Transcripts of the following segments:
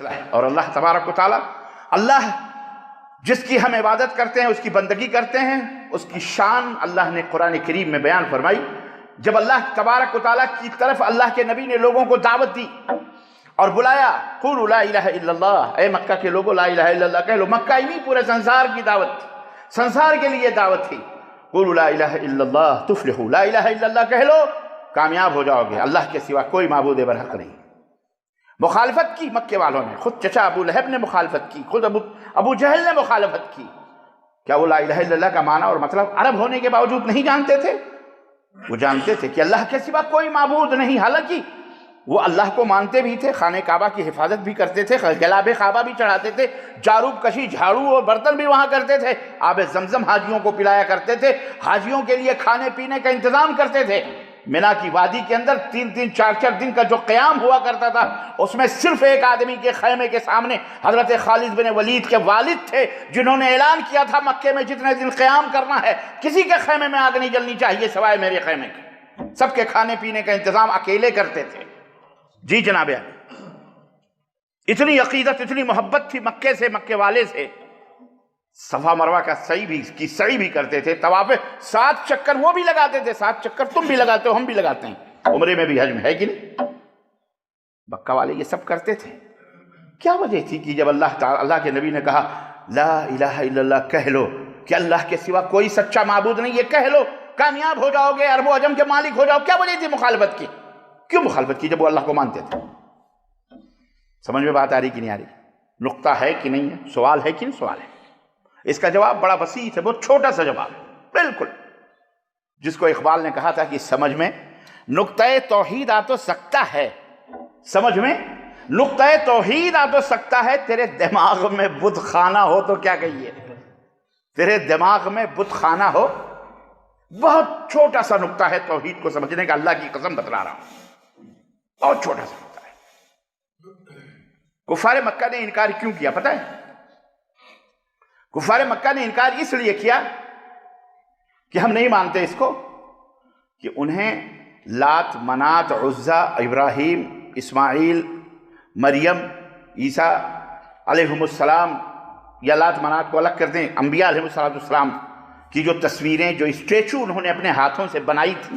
اور اللہ تبارک و تعالیٰ، اللہ جس کی ہم عبادت کرتے ہیں، اس کی بندگی کرتے ہیں، اس کی شان اللہ نے قرآن کریم میں بیان فرمائی۔ جب اللہ تبارک و تعالیٰ کی طرف اللہ کے نبی نے لوگوں کو دعوت دی اور بلایا، قولوا لا الہ الا اللہ، اے مکہ کے لوگوں لا الہ الا اللہ کہہ لو۔ مکہ ہی نہیں، پورے سنسار کی دعوت تھی، سنسار کے لیے دعوت تھی۔ قولوا لا الہ الا اللہ تفلحوا، لا الہ الا اللہ کہہ لو کامیاب ہو جاؤ گے، اللہ کے سوا کوئی معبود برحق نہیں۔ مخالفت کی مکے والوں نے، خود چچا ابو لہب نے مخالفت کی، خود ابو جہل نے مخالفت کی۔ کیا وہ لا الہ الا اللہ کا معنی اور مطلب عرب ہونے کے باوجود نہیں جانتے تھے؟ وہ جانتے تھے کہ اللہ کے سوا کوئی معبود نہیں، حالانکہ وہ اللہ کو مانتے بھی تھے، خانہ کعبہ کی حفاظت بھی کرتے تھے، گلاب کعبہ بھی چڑھاتے تھے، جاروب کشی، جھاڑو اور برتن بھی وہاں کرتے تھے، آب زمزم حاجیوں کو پلایا کرتے تھے، حاجیوں کے لیے کھانے پینے کا انتظام کرتے تھے۔ مینا کی وادی کے اندر 3-3 4-4 دن کا جو قیام ہوا کرتا تھا، اس میں صرف ایک آدمی کے خیمے کے سامنے حضرت خالد بن ولید کے والد تھے، جنہوں نے اعلان کیا تھا مکے میں جتنے دن قیام کرنا ہے کسی کے خیمے میں آگ نہیں جلنی چاہیے سوائے میرے خیمے کے۔ سب کے کھانے پینے کا انتظام اکیلے کرتے تھے۔ جی جناب، اتنی عقیدت، اتنی محبت تھی مکے سے، مکے والے سے۔ صفا مروہ کا سعی بھی کرتے تھے، طواف 7 چکر وہ بھی لگاتے تھے، 7 چکر تم بھی لگاتے ہو، ہم بھی لگاتے ہیں، عمرے میں بھی حج میں، ہے کہ نہیں؟ مکہ والے یہ سب کرتے تھے۔ کیا وجہ تھی کہ جب اللہ کے نبی نے کہا لا الہ الا اللہ کہہ لو کہ اللہ کے سوا کوئی سچا معبود نہیں، یہ کہہ لو کامیاب ہو جاؤ گے، عرب و عجم کے مالک ہو جاؤ، کیا وجہ تھی مخالفت کی؟ کیوں مخالفت کی جب وہ اللہ کو مانتے تھے؟ سمجھ میں بات آ رہی کہ نہیں آ رہی؟ نقطہ ہے کہ نہیں ہے؟ سوال ہے کہ نہیں سوال ہے؟ اس کا جواب بڑا وسیع ہے، بہت چھوٹا سا جواب ہے، بالکل جس کو اقبال نے کہا تھا کہ سمجھ میں نقطہ توحید آ تو سکتا ہے، سمجھ میں نقطہ توحید آ تو سکتا ہے، تیرے دماغ میں بت خانہ ہو تو کیا کہیے؟ تیرے دماغ میں بت خانہ ہو، بہت چھوٹا سا نقطہ ہے توحید کو سمجھنے کا، اللہ کی قسم بتلا رہا ہوں، بہت چھوٹا سا نقطہ ہے۔ کفار مکہ نے انکار کیوں کیا پتہ ہے؟ کفار مکہ نے انکار اس لیے کیا کہ ہم نہیں مانتے اس کو کہ انہیں لات، منات، عزا، ابراہیم، اسماعیل، مریم، عیسیٰ علیہم السلام، یا لات منات کو الگ کر دیں، انبیاء علیہم السلام کی جو تصویریں، جو اسٹیچو انہوں نے اپنے ہاتھوں سے بنائی تھی،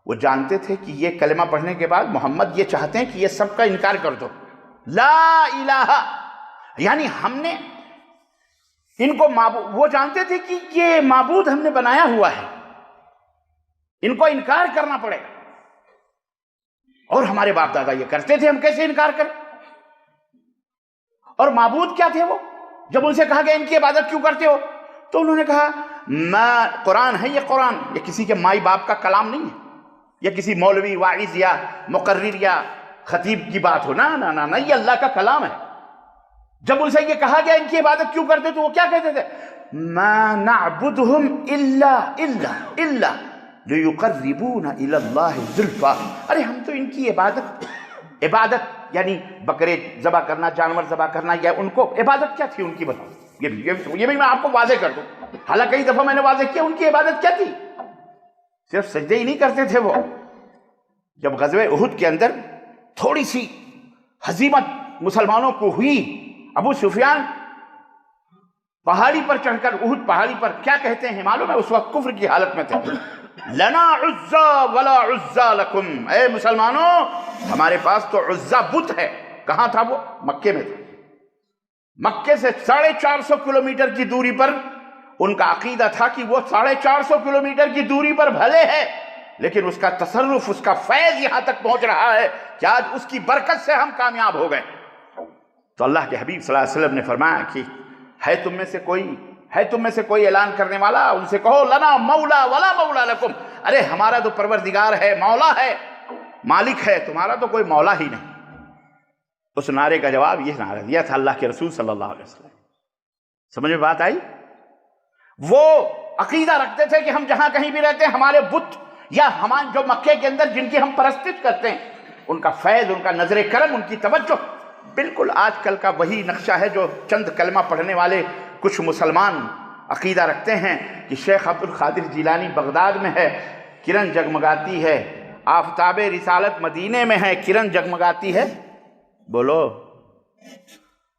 وہ جانتے تھے کہ یہ کلمہ پڑھنے کے بعد محمد یہ چاہتے ہیں کہ یہ سب کا انکار کر دو، لا الہ، یعنی ہم نے ان کو معبود، وہ جانتے تھے کہ یہ معبود ہم نے بنایا ہوا ہے، ان کو انکار کرنا پڑے گا، اور ہمارے باپ دادا یہ کرتے تھے، ہم کیسے انکار کریں؟ اور معبود کیا تھے وہ؟ جب ان سے کہا گیا ان کی عبادت کیوں کرتے ہو تو انہوں نے کہا قرآن ہے، یہ قرآن یہ کسی کے مائی باپ کا کلام نہیں ہے، یہ کسی مولوی، واعظ یا مقرر یا خطیب کی بات ہو، نہ، یہ اللہ کا کلام ہے۔ جب ان سے یہ کہا گیا ان کی عبادت کیوں کرتے تو وہ کیا کہتے تھے؟ ما نعبدهم الا لیقربونا الی اللہ زلفا، ارے ہم تو ان کی عبادت یعنی بکرے ذبح کرنا، جانور ذبح کرنا، یا ان کو عبادت کیا تھی ان کی بتاؤ، یہ بھی میں آپ کو واضح کر دوں، حالانکہ کئی دفعہ میں نے واضح کیا ان کی عبادت کیا تھی، صرف سجدے ہی نہیں کرتے تھے وہ۔ جب غزوہ احد کے اندر تھوڑی سی ہزیمت مسلمانوں کو ہوئی، ابو سفیان پہاڑی پر چڑھ کر، احد پہاڑی پر کیا کہتے ہیں معلوم ہے؟ اس وقت کفر کی حالت میں تھے، لنا عزا ولا عزا لکم، اے مسلمانوں ہمارے پاس تو عزا بت ہے۔ کہاں تھا وہ؟ مکے میں تھا۔ مکے سے 450 کلومیٹر کی دوری پر ان کا عقیدہ تھا کہ وہ 450 کلومیٹر کی دوری پر بھلے ہے، لیکن اس کا تصرف، اس کا فیض یہاں تک پہنچ رہا ہے کہ آج اس کی برکت سے ہم کامیاب ہو گئے۔ تو اللہ کے حبیب صلی اللہ علیہ وسلم نے فرمایا کہ ہے تم میں سے کوئی اعلان کرنے والا؟ ان سے کہو لنا مولا ولا مولا لکم، ارے ہمارا تو پروردگار ہے، مولا ہے، مالک ہے، تمہارا تو کوئی مولا ہی نہیں۔ اس نعرے کا جواب یہ نعرہ دیا تھا اللہ کے رسول صلی اللہ علیہ وسلم۔ سمجھ میں بات آئی؟ وہ عقیدہ رکھتے تھے کہ ہم جہاں کہیں بھی رہتے ہیں، ہمارے بت یا ہمان جو مکے کے اندر جن کی ہم پرستش کرتے ہیں، ان کا فیض، ان کا نظر کرم، ان کی توجہ بالکل آج کل کا وہی نقشہ ہے جو چند کلمہ پڑھنے والے کچھ مسلمان عقیدہ رکھتے ہیں کہ شیخ عبد القادر جیلانی بغداد میں ہے، کرن جگمگاتی ہے، آفتاب رسالت مدینے میں ہے، کرن جگمگاتی ہے۔ بولو